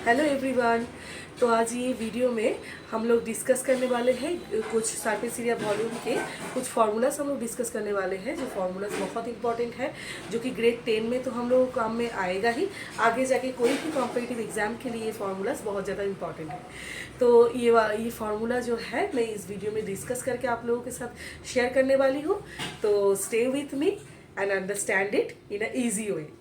Hello everyone. तो आज ये वीडियो में हम लोग डिस्कस करने वाले हैं कुछ सरफेस एरिया वॉल्यूम के कुछ फार्मूलाज हम लोग डिस्कस करने वाले हैं, जो फार्मूलाज बहुत इंपॉर्टेंट है, जो कि ग्रेड 10 में तो हम लोगों को काम में आएगा ही, आगे जाके कोई भी कॉम्पिटिटिव एग्जाम के लिए ये फार्मूलाज बहुत ज़्यादा इंपॉर्टेंट है। तो ये फार्मूला जो है मैं इस वीडियो में डिस्कस करके आप लोगों के साथ शेयर करने वाली हूँ। तो stay with me and understand it in a easy way.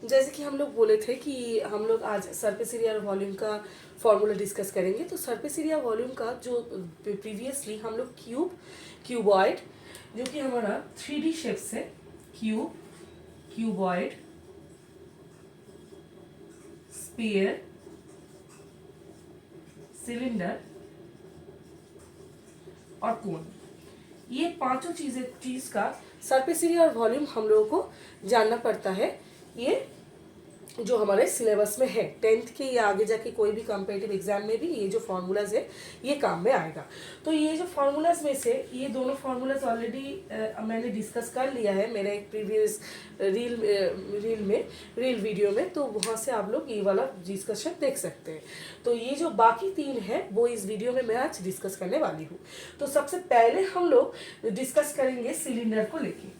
जैसे कि हम लोग बोले थे कि हम लोग आज सरफेस एरिया और वॉल्यूम का फॉर्मूला डिस्कस करेंगे। तो सरफेस एरिया वॉल्यूम का जो प्रीवियसली हम लोग क्यूबॉइड, जो कि हमारा 3D शेप्स है, क्यूबॉइड, स्फीयर, सिलेंडर और कोन, ये पांचों चीज का सरफेस एरिया और वॉल्यूम हम लोगों को जानना पड़ता है। ये जो हमारे सिलेबस में है 10th के या आगे जाके कोई भी कॉम्पिटिटिव एग्जाम में भी ये जो फार्मूलाज है ये काम में आएगा। तो ये जो फार्मूलाज में से ये दोनों फार्मूलाज ऑलरेडी मैंने डिस्कस कर लिया है मेरे एक प्रीवियस रील वीडियो में, तो वहाँ से आप लोग ये वाला डिस्कशन देख सकते हैं। तो ये जो बाकी तीन है वो इस वीडियो में मैं आज डिस्कस करने वाली हूँ। तो सबसे पहले हम लोग डिस्कस करेंगे सिलेंडर को लेके।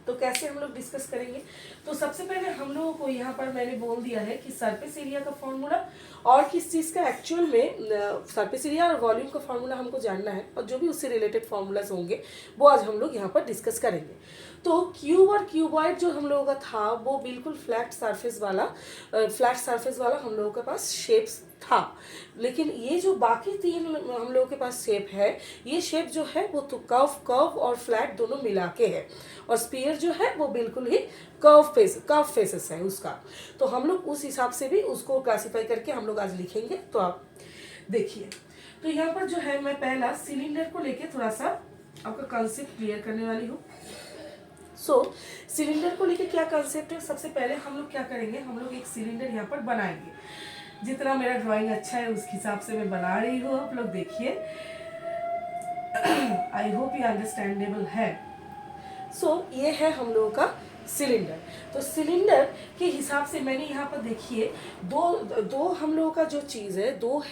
तो कैसे हम लोग डिस्कस करेंगे? तो सबसे पहले हम लोगों को यहाँ पर मैंने बोल दिया है कि सरफेस एरिया का फॉर्मूला और किस चीज़ का एक्चुअल में सरफेस एरिया और वॉल्यूम का फॉर्मूला हमको जानना है, और जो भी उससे रिलेटेड फॉर्मूलाज होंगे वो आज हम लोग यहाँ पर डिस्कस करेंगे। तो क्यूब और क्यूबॉइड जो हम लोगों का था वो बिल्कुल फ्लैट सरफेस वाला हम लोगों के पास शेप्स था, लेकिन ये जो बाकी तीन हम लोगों के पास शेप है, ये शेप जो है वो तो कर्व और फ्लैट दोनों मिला के है, और स्फीयर जो है वो बिल्कुल ही कर्व फेसेस है उसका। तो हम लोग उस हिसाब से भी उसको क्लासिफाई करके हम लोग आज लिखेंगे। तो आप देखिए, तो यहाँ पर जो है मैं पहला सिलेंडर को लेके थोड़ा सा आपका कंसेप्ट क्लियर करने वाली हूँ। सिलेंडर को लेके क्या कंसेप्ट है, सबसे पहले हम लोग क्या करेंगे, हम लोग एक सिलेंडर यहाँ पर बनाएंगे। जितना मेरा ड्राइंग अच्छा है उस हिसाब से मैं बना रही हूँ, आप लोग देखिए। आई होप ये अंडरस्टैंडेबल है। ये है हम लोगों का सिलेंडर। तो सिलेंडर के हिसाब से मैंने यहाँ पर देखिए दो हम लोगों का जो चीज़ है दो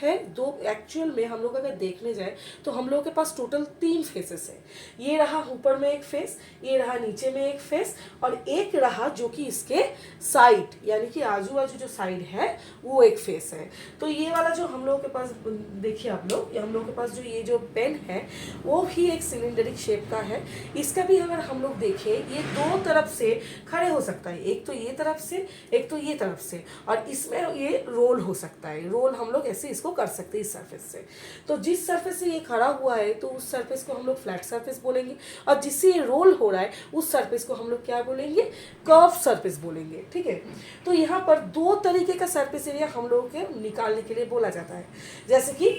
एक्चुअल में हम लोग अगर देखने जाए तो हम लोगों के पास टोटल 3 फेसेस है। ये रहा ऊपर में एक फेस, ये रहा नीचे में एक फेस, और एक रहा जो कि इसके साइड यानी कि आजू बाजू जो साइड है वो एक फेस है। तो ये वाला जो हम लोगों के पास देखिए आप लोग, हम लोगों के पास जो ये जो पेन है वो भी एक सिलेंडरिक शेप का है। इसका भी अगर हम लोग देखें ये दो तरफ से खड़े हो सकता है, एक तो ये तरफ से एक तो ये तरफ से, और इसमें ये रोल हो सकता है। रोल हम लोग ऐसे इसको कर सकते हैं इस सरफेस से। तो जिस सरफेस से ये खड़ा हुआ है तो उस सरफेस को हम लोग फ्लैट सरफेस बोलेंगे, और जिससे ये रोल हो रहा है उस सरफेस को हम लोग क्या बोलेंगे, कर्व सरफेस बोलेंगे। ठीक है। तो यहाँ पर दो तरीके का सरफेस एरिया हम लोगों के निकालने के लिए बोला जाता है। जैसे कि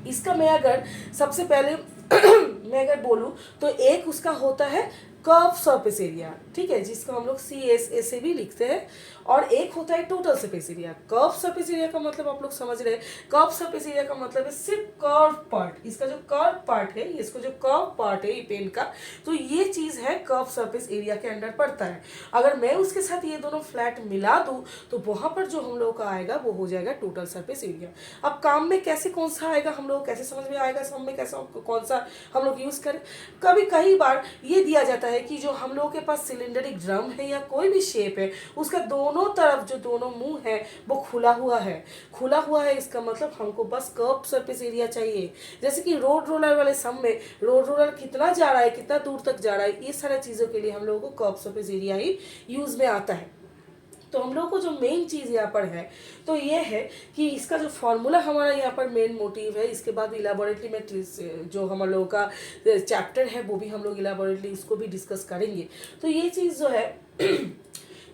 इसका मैं अगर सबसे पहले मैं अगर बोलूँ तो एक उसका होता है कर्व सरफेस एरिया, ठीक है, जिसको हम लोग CSA से भी लिखते हैं, और एक होता है total surface area. Curve surface area का मतलब आप लोग समझ रहे हैं, कर्व सरफेस एरिया का मतलब है सिर्फ कर्व पार्ट, इसका जो कर्व पार्ट है, इसको जो कर्व पार्ट है ये पेन का, तो ये चीज है कर्व सरफेस एरिया के अंडर पड़ता है। अगर मैं उसके साथ ये दोनों फ्लैट मिला दूं तो वहां पर जो हम लोग का आएगा वो हो जाएगा टोटल सरफेस एरिया। अब काम में कैसे कौन सा आएगा, हम लोग कैसे समझ में आएगा, सब में कैसा कौन सा हम लोग यूज करें। कई बार ये दिया जाता है कि जो हम लोगों के पास सिलेंडरिक ड्रम है या कोई भी शेप है उसका दोनों तरफ जो दोनों मुंह है वो खुला हुआ है। इसका मतलब हमको बस कर्व सरफेस एरिया चाहिए। जैसे कि रोड रोलर वाले सम में रोड रोलर कितना जा रहा है, कितना दूर तक जा रहा है, ये सारी चीजों के लिए हम लोगों को कर्व सरफेस एरिया ही यूज में आता है। तो हम लोग को जो मेन चीज़ यहाँ पर है तो ये है कि इसका जो फॉर्मूला हमारा यहाँ पर मेन मोटिव है। इसके बाद इलाबोरेटली में जो हम लोगों का चैप्टर है वो भी हम लोग इलाबोरेटली इसको भी डिस्कस करेंगे। तो ये चीज़ जो है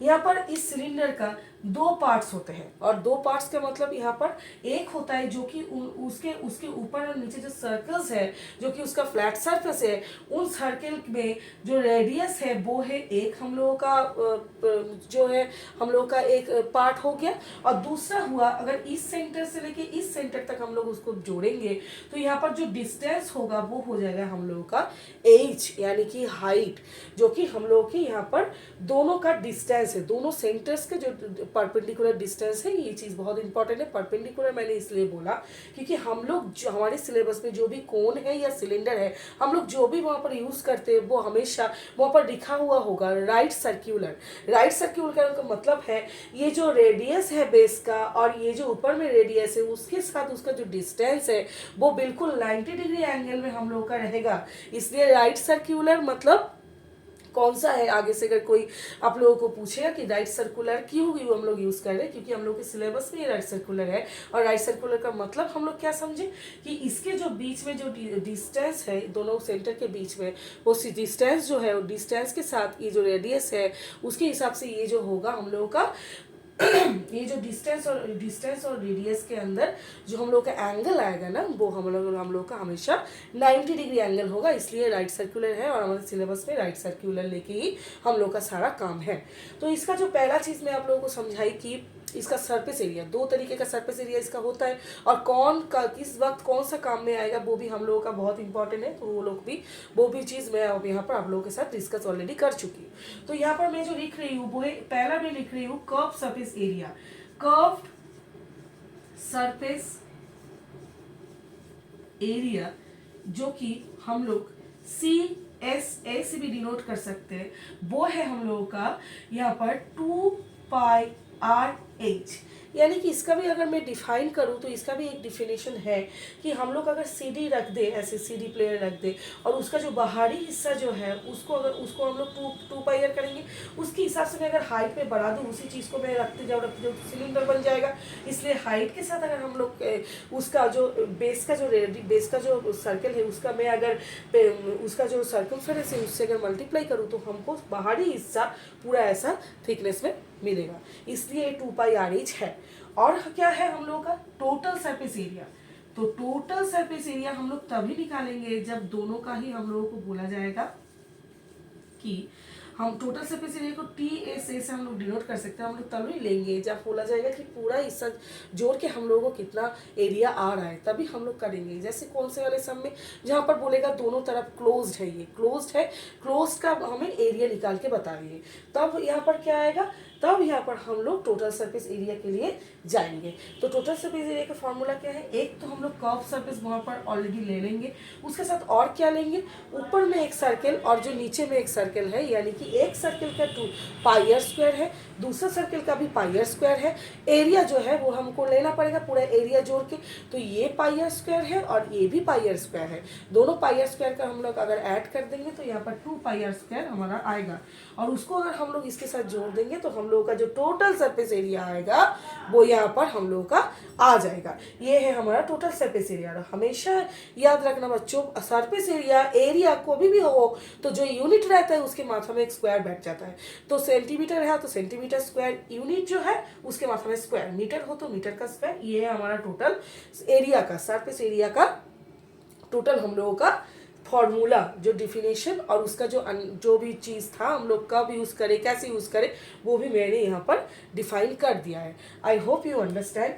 यहाँ पर इस सिलेंडर का दो पार्ट्स होते हैं, और दो पार्ट्स का मतलब यहाँ पर एक होता है जो कि उसके ऊपर और नीचे जो सर्कल्स है जो कि उसका फ्लैट सरफेस है, उन सर्कल में जो रेडियस है वो है एक हम लोगों का जो है हम लोगों का एक पार्ट हो गया, और दूसरा हुआ अगर इस सेंटर से लेके इस सेंटर तक हम लोग उसको जोड़ेंगे तो यहाँ पर जो डिस्टेंस होगा वो हो जाएगा हम लोगों का एज यानी कि हाइट, जो कि हम लोगों के यहाँ पर दोनों का डिस्टेंस है, दोनों सेंटर्स के जो परपेंडिकुलर डिस्टेंस है, ये चीज़ बहुत इंपॉर्टेंट है। परपेंडिकुलर मैंने इसलिए बोला क्योंकि हम लोग जो हमारे सिलेबस में जो भी कोन है या सिलेंडर है, हम लोग जो भी वहाँ पर यूज़ करते हैं वो हमेशा वहाँ पर लिखा हुआ होगा राइट सर्क्यूलर। राइट सर्क्यूलर का मतलब है ये जो रेडियस है बेस का और ये जो ऊपर में रेडियस है उसके साथ उसका जो डिस्टेंस है वो बिल्कुल 90 डिग्री एंगल में हम लोग का रहेगा। इसलिए राइट सर्क्यूलर मतलब कौन सा है, आगे से अगर कोई आप लोगों को पूछेगा कि राइट सर्कुलर क्यों हम लोग यूज़ कर रहे हैं, क्योंकि हम लोग के सिलेबस में ये राइट सर्कुलर है। और राइट सर्कुलर का मतलब हम लोग क्या समझे कि इसके जो बीच में जो डिस्टेंस है दोनों सेंटर के बीच में, वो डिस्टेंस जो है वो डिस्टेंस के साथ ये जो रेडियस है उसके हिसाब से ये जो होगा हम लोगों का ये जो डिस्टेंस और रेडियस के अंदर जो हम लोग का एंगल आएगा ना वो हम लोग का हमेशा 90 डिग्री एंगल होगा। इसलिए राइट सर्कुलर है और हमारे सिलेबस में राइट सर्कुलर लेके ही हम लोग का सारा काम है। तो इसका जो पहला चीज़ मैं आप लोगों को समझाई कि इसका सरफेस एरिया, दो तरीके का सरफेस एरिया इसका होता है और किस वक्त कौन सा काम में आएगा वो भी हम लोगों का बहुत इंपॉर्टेंट है। तो वो भी चीज़ मैं अब यहाँ पर आप लोगों के साथ डिस्कस ऑलरेडी कर चुकी हूँ। तो यहाँ पर मैं जो लिख रही हूँ वो पहला मैं लिख रही हूँ curve surface area. Curved surface area जो कि हम लोग CSA से भी डिनोट कर सकते हैं, वो है हम लोगों का यहाँ पर 2πRH। यानी कि इसका भी अगर मैं डिफाइन करूँ तो इसका भी एक डिफिनेशन है कि हम लोग अगर CD रख दे, ऐसे CD प्लेयर रख दे और उसका जो बाहरी हिस्सा जो है उसको हम लोग 2πR करेंगे, उसके हिसाब से मैं अगर हाइट में बढ़ा दूँ उसी चीज़ को मैं रखते जाऊँ तो सिलेंडर बन जाएगा। इसलिए हाइट के साथ अगर हम लोग उसका जो बेस का जो सर्कल है उसका मैं अगर उसका जो सर्कमफेरेंस है उससे अगर मल्टीप्लाई करूँ तो हमको बाहरी हिस्सा पूरा ऐसा थिकनेस में मिलेगा। इसलिए 2πRH है। और क्या है हम लोगों का टोटल सरफेस एरिया। तो टोटल सरफेस एरिया हम लोग तभी निकालेंगे जब दोनों का ही हम लोगों को बोला जाएगा कि हम टोटल सरफेस एरिया को TSA से हम लोग डिनोट कर सकते हैं। हम लोग तभी लेंगे जब बोला जाएगा कि पूरा हिस्सा जोड़ के हम लोगों को कितना एरिया आ रहा है, तभी हम लोग करेंगे। जैसे कौन से वाले सम में जहाँ पर बोलेगा दोनों तरफ क्लोज्ड है, ये क्लोज्ड है, क्लोज्ड का हमें एरिया निकाल के बताइए, तब यहाँ पर क्या आएगा, तब यहाँ पर हम लोग टोटल सरफेस एरिया के लिए जाएंगे। तो टोटल सरफेस एरिया का फॉर्मूला क्या है, एक तो हम लोग कर्व सरफेस वहाँ पर ऑलरेडी ले लेंगे, उसके साथ और क्या लेंगे, ऊपर में एक सर्कल और जो नीचे में एक सर्कल है, यानी कि एक सर्कल का 2πr² है, दूसरा सर्कल का भी πr² है। एरिया जो है वो हमको लेना पड़ेगा पूरा एरिया जोड़ के, तो ये πr² है और ये भी πr² है। दोनों πr² का हम लोग अगर ऐड कर देंगे तो यहाँ पर 2πr² हमारा आएगा और उसको अगर हम लोग इसके साथ जोड़ देंगे तो हम लोगों का जो टोटल सरफेस एरिया आएगा वो यहाँ पर हम लोगों का आ जाएगा। ये है हमारा टोटल सरफेस एरिया। हमेशा याद रखना बच्चों, सरफेस एरिया को भी हो तो जो यूनिट रहता है उसके माथा में एक स्क्वायर बैठ जाता है। तो सेंटीमीटर है तो सेंटीमीटर स्क्वायर, यूनिट जो है उसके माथा में स्क्वायर, मीटर हो तो मीटर का स्क्वायर। ये है हमारा टोटल एरिया का, सरफेस एरिया का टोटल हम लोगों का फॉर्मूला, जो डिफिनेशन और उसका जो भी चीज़ था हम लोग कब यूज़ करें, कैसे यूज़ करें, वो भी मैंने यहाँ पर डिफाइन कर दिया है। I hope you understand.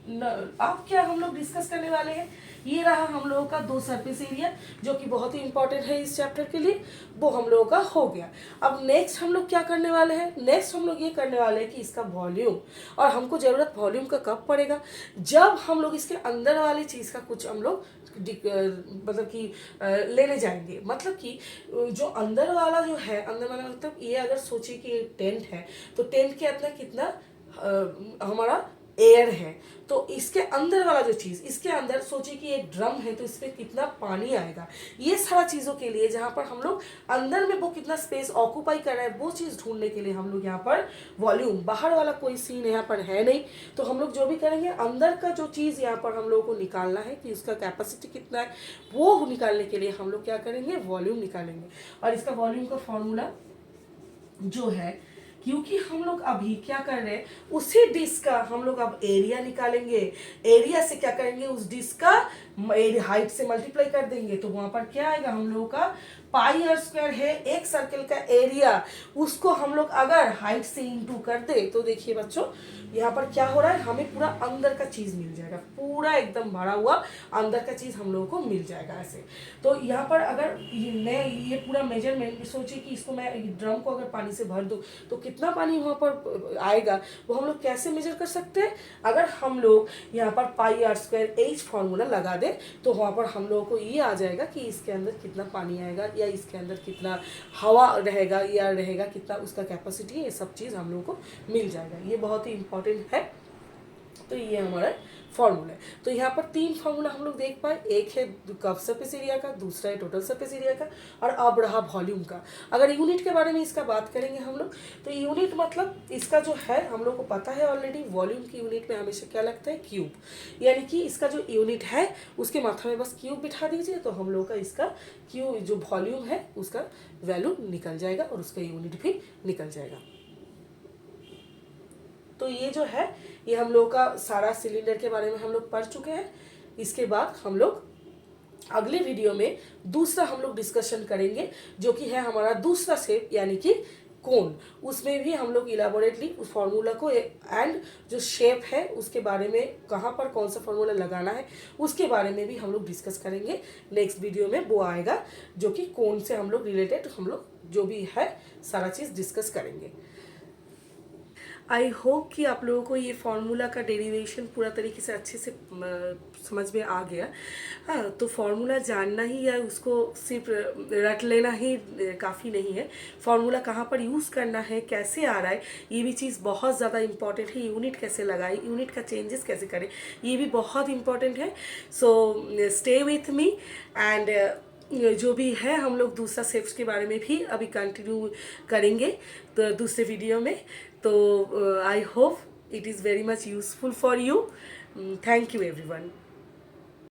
अब क्या हम लोग डिस्कस करने वाले हैं, ये रहा हम लोगों का दो सरफेस एरिया जो कि बहुत ही इंपॉर्टेंट है इस चैप्टर के लिए, वो हम लोगों का हो गया। अब नेक्स्ट हम लोग क्या करने वाले हैं, नेक्स्ट हम लोग ये करने वाले हैं कि इसका वॉल्यूम, और हमको ज़रूरत वॉल्यूम का कब पड़ेगा, जब हम लोग इसके अंदर वाली चीज़ का कुछ हम लोग मतलब कि लेने जाएंगे। मतलब कि जो अंदर वाला जो है, अंदर वाला मतलब ये अगर सोचिए कि टेंट है तो टेंट के अंदर कितना हमारा एयर है, तो इसके अंदर वाला जो चीज़, इसके अंदर सोचिए कि एक ड्रम है तो इसमें कितना पानी आएगा। ये सारा चीज़ों के लिए जहाँ पर हम लोग अंदर में वो कितना स्पेस ऑक्यूपाई कर रहा है वो चीज़ ढूंढने के लिए हम लोग यहाँ पर वॉल्यूम, बाहर वाला कोई सीन यहाँ पर है नहीं, तो हम लोग जो भी करेंगे अंदर का जो चीज़ यहाँ पर हम लोगों को निकालना है कि उसका कैपेसिटी कितना है, वो निकालने के लिए हम लोग क्या करेंगे, वॉल्यूम निकालेंगे। और इसका वॉल्यूम का फॉर्मूला जो है, क्योंकि हम लोग अभी क्या कर रहे हैं, उसी डिस्क का हम लोग अब एरिया निकालेंगे। एरिया से क्या करेंगे, उस डिस्क का हाइट से मल्टीप्लाई कर देंगे तो वहां पर क्या आएगा हम लोगों का पाई आर स्क्वायर है एक सर्कल का एरिया, उसको हम लोग अगर हाइट से इंटू कर दे तो देखिए बच्चों यहाँ पर क्या हो रहा है, हमें पूरा अंदर का चीज मिल जाएगा, पूरा एकदम भरा हुआ अंदर का चीज हम लोगों को मिल जाएगा ऐसे। तो यहाँ पर अगर मैं ये पूरा मेजरमेंट सोचिए कि इसको मैं ड्रम को अगर पानी से भर दूँ तो कितना पानी वहाँ पर आएगा, वो हम लोग कैसे मेजर कर सकते हैं, अगर हम लोग यहाँ पर पाई आर स्क्वायर एच फॉर्मूला लगा दें तो वहाँ पर हम लोगों को ये आ जाएगा कि इसके अंदर कितना पानी आएगा या इसके अंदर कितना हवा रहेगा या रहेगा कितना उसका कैपेसिटी है, ये सब चीज़ हम लोगों को मिल जाएगा। ये बहुत ही इंपॉर्टेंट है। तो ये हमारा फॉर्मूला है। तो यहाँ पर 3 फॉर्मूला हम लोग देख पाए, एक है कर्व सरफेस एरिया का, दूसरा है टोटल सरफेस एरिया का, और अब रहा वॉल्यूम का। अगर यूनिट के बारे में इसका बात करेंगे हम लोग तो यूनिट मतलब इसका जो है हम लोग को पता है ऑलरेडी, वॉल्यूम की यूनिट में हमेशा क्या लगता है, क्यूब, यानी कि इसका जो यूनिट है उसके माथा में बस क्यूब बिठा दीजिए तो हम लोग का इसका क्यू जो वॉल्यूम है उसका वैल्यू निकल जाएगा और उसका यूनिट भी निकल जाएगा। तो ये जो है ये हम लोग का सारा सिलेंडर के बारे में हम लोग पढ़ चुके हैं। इसके बाद हम लोग अगले वीडियो में दूसरा हम लोग डिस्कशन करेंगे जो कि है हमारा दूसरा शेप यानी कि कोन। उसमें भी हम लोग इलाबोरेटली उस फॉर्मूला को एंड जो शेप है उसके बारे में कहाँ पर कौन सा फॉर्मूला लगाना है उसके बारे में भी हम लोग डिस्कस करेंगे। नेक्स्ट वीडियो में वो आएगा जो कि कोन से हम लोग रिलेटेड हम लोग जो भी है सारा चीज़ डिस्कस करेंगे। आई होप कि आप लोगों को ये फार्मूला का डेरिवेशन पूरा तरीके से अच्छे से समझ में आ गया। हाँ, तो फार्मूला जानना ही या उसको सिर्फ रट लेना ही काफ़ी नहीं है, फार्मूला कहाँ पर यूज़ करना है, कैसे आ रहा है, ये भी चीज़ बहुत ज़्यादा इम्पॉर्टेंट है। यूनिट कैसे लगाए, यूनिट का चेंजेस कैसे करें, ये भी बहुत इम्पॉर्टेंट है। So stay with me and जो भी है हम लोग दूसरा शेप्स के बारे में भी अभी कंटिन्यू करेंगे तो दूसरे वीडियो में। तो I hope it is very much useful for you. Thank you everyone.